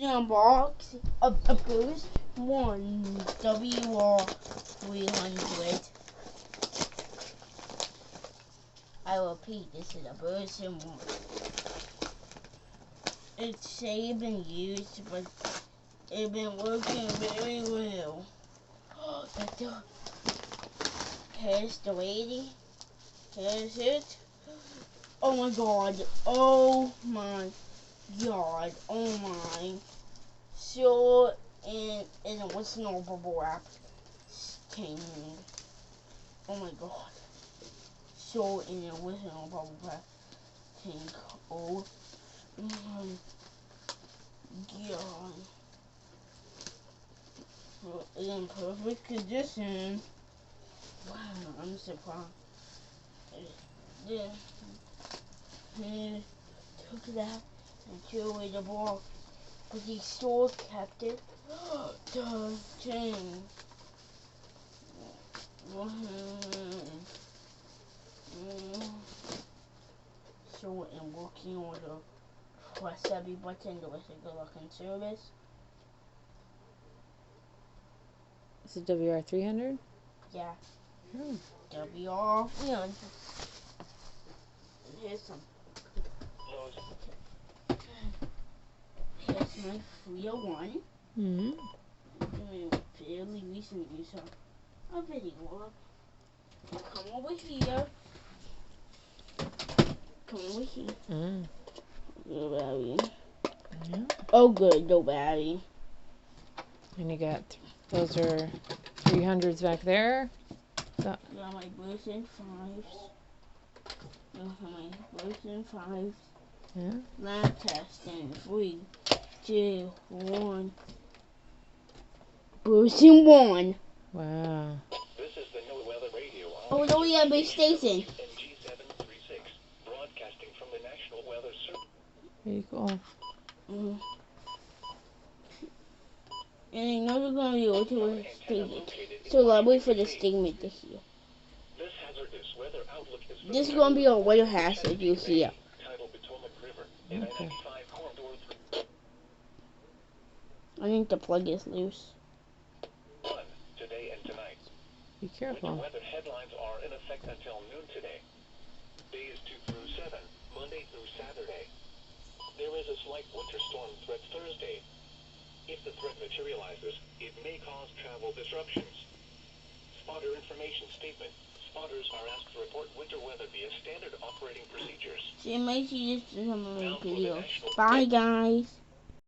Box of Boost 1 wr300. I repeat, this is a version 1. It's say been used, but it's been working very well. Here's the lady. Here's it. Oh my god. Oh my god. Oh my. So, and it was no bubble wrap thing. Oh my god. So, and it was no bubble wrap thing. Oh my god. Well, it's in perfect condition. Wow, I'm surprised. Then he took that and threw away the ball, but he still kept it. The thing. So I'm working on the press every button. There was a good looking service. Is it wr300? Yeah. wr300. Here's some. Here's my 301. I fairly recently saw a video. Come over here. Come over here. No battery. Oh good, no battery. And you got, those are 300s back there. Got my version 5s. My version 5s. Yeah. Lab testing. 3, 2, 1. Version 1. Wow. This is the new weather radio. Oh, no, we have a station. G736, broadcasting from the National Weather Service. Very cool. And I know they're going to be able to sting it. So I'll wait for the stingment to heal. This hazardous weather outlook is This is going to be a weather hazard you hear. Okay. I think the plug is loose. Today and tonight. Be careful. Weather headlines are in effect until noon today. Days 2 through 7, Monday through Saturday. There is a slight winter storm threat Thursday. If the threat materializes, it may cause travel disruptions. Spotter information statement. Spotters are asked to report winter weather via standard operating procedures. So you might see this in some of my videos. Bye guys.